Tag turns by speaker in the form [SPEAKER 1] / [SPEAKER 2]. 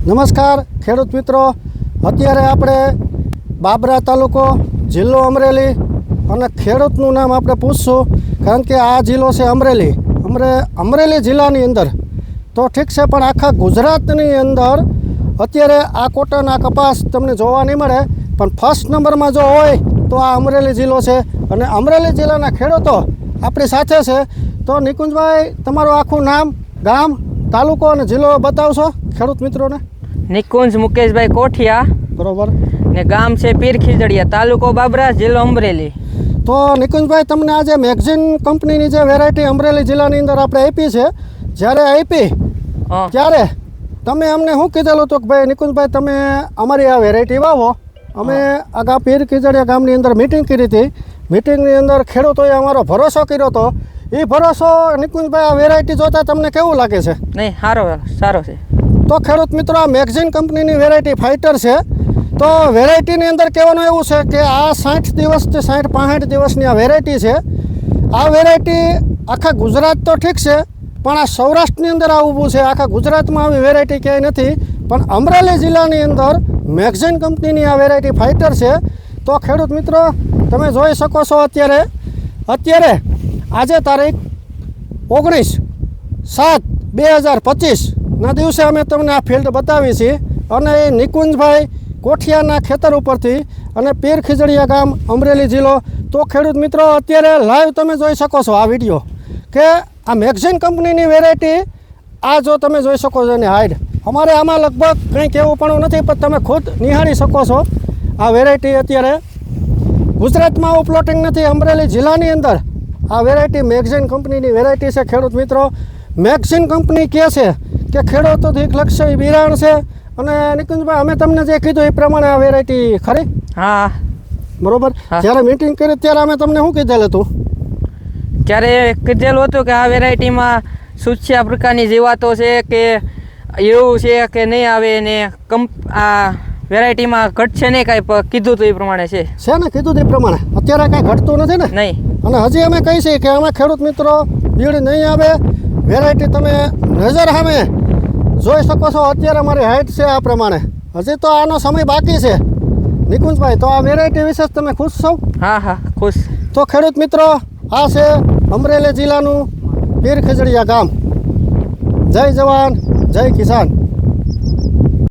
[SPEAKER 1] નમસ્કાર ખેડૂત મિત્રો, અત્યારે આપણે બાબરા તાલુકો, જિલ્લો અમરેલી અને ખેડૂતનું નામ આપણે પૂછશું, કારણ કે આ જિલ્લો છે અમરેલી જિલ્લાની અંદર. તો ઠીક છે, પણ આખા ગુજરાતની અંદર અત્યારે આ કોટન, આ કપાસ તમને જોવા નહીં મળે, પણ ફર્સ્ટ નંબરમાં જો હોય તો આ અમરેલી જિલ્લો છે. અને અમરેલી જિલ્લાના ખેડૂતો આપણી સાથે છે. તો નિકુંજભાઈ, તમારું આખું નામ, ગામ, તાલુકો અને જિલ્લો બતાવશો ખેડૂત મિત્રોને?
[SPEAKER 2] નિકુંજ મુકેશભાઈ કોઠિયા,
[SPEAKER 1] બરોબર.
[SPEAKER 2] ને ગામ છે પીર ખીજડીયા, તાલુકો બાબરા, જિલ્લો અમરેલી.
[SPEAKER 1] તો નિકુંજભાઈ, તમને આજે મેગઝીન કંપનીની જે વેરાયટી અમરેલી જિલ્લાની અંદર આપણે આપી છે, જ્યારે આપી ત્યારે તમે અમને શું કીધેલું હતું કે ભાઈ નિકુંજભાઈ, તમે અમારી આ વેરાયટી વાવો. અમે આગા પીર ખીજડીયા ગામની અંદર મિટિંગ કરી હતી. મિટિંગની અંદર ખેડૂતોએ અમારો ભરોસો કર્યો હતો. એ ભરોસો નિકુંજભાઈ, આ વેરાયટી જોતા તમને કેવું લાગે છે?
[SPEAKER 2] નહીં, સારો છે.
[SPEAKER 1] તો ખેડૂત મિત્રો, આ મેગઝીન કંપનીની વેરાયટી ફાઇટર છે. તો વેરાયટીની અંદર કહેવાનું એવું છે કે આ 60 દિવસથી 65 દિવસની આ વેરાયટી છે. આ વેરાયટી આખા ગુજરાત તો ઠીક છે, પણ આ સૌરાષ્ટ્રની અંદર આ ઊભું છે. આખા ગુજરાતમાં આવી વેરાયટી ક્યાંય નથી, પણ અમરેલી જિલ્લાની અંદર મેગઝીન કંપનીની આ વેરાયટી ફાઇટર છે. તો ખેડૂત મિત્રો, તમે જોઈ શકો છો અત્યારે આજે તારીખ 19/7/2025ના દિવસે અમે તમને આ ફિલ્ડ બતાવી છીએ. અને એ નિકુંજભાઈ કોઠિયાના ખેતર ઉપરથી, અને પીર ખીજડીયા ગામ, અમરેલી જિલ્લો. તો ખેડૂત મિત્રો, અત્યારે લાઈવ તમે જોઈ શકો છો આ વિડીયો, કે આ મેગઝીન કંપનીની વેરાયટી આ જો તમે જોઈ શકો છો એની હાઈડ. અમારે આમાં લગભગ કંઈ કહેવું પણ નથી, પણ તમે ખુદ નિહાળી શકો છો. આ વેરાયટી અત્યારે ગુજરાતમાં આવું પ્લોટિંગ નથી. અમરેલી જિલ્લાની અંદર આ વેરાયટી મેગઝીન કંપનીની વેરાયટી છે. ખેડૂત મિત્રો, મેગઝીન કંપની કહે છે કે ખેડૂતોથી લક્ષ્ય વિરાણ છે. અને નિકુંજભાઈ, અમે તમને જે કીધું એ પ્રમાણે આ વેરાયટી ખરી?
[SPEAKER 2] હા,
[SPEAKER 1] બરોબર. જ્યારે મીટિંગ કરી ત્યારે અમે તમને શું કીધેલું હતું?
[SPEAKER 2] ત્યારે કીધેલું હતું કે આ વેરાયટીમાં સૂચ્યા પ્રકારની જીવાતો છે કે એવું છે કે નહીં આવે, ને આ વેરાયટીમાં ઘટશે નહીં કાંઈ, કીધું હતું એ પ્રમાણે છે
[SPEAKER 1] ને? કીધું એ પ્રમાણે અત્યારે કાંઈ ઘટતું નથી ને?
[SPEAKER 2] નહીં.
[SPEAKER 1] અને હજી અમે કહી છીએ કે અમે ખેડૂત મિત્રો ભીડ નહીં આવે. વેરાયટી તમે નજર સામે જોઈ શકો છો. અત્યારે મારી હાઈટ છે આ પ્રમાણે. હજી તો આનો સમય બાકી છે. નિકુંજભાઈ, તો આ વેરાયટી વિશે તમે ખુશ છો?
[SPEAKER 2] હા, ખુશ.
[SPEAKER 1] તો ખેડૂત મિત્રો, આ છે અમરેલી જિલ્લાનું પીર ખીજડીયા ગામ. જય જવાન, જય કિસાન.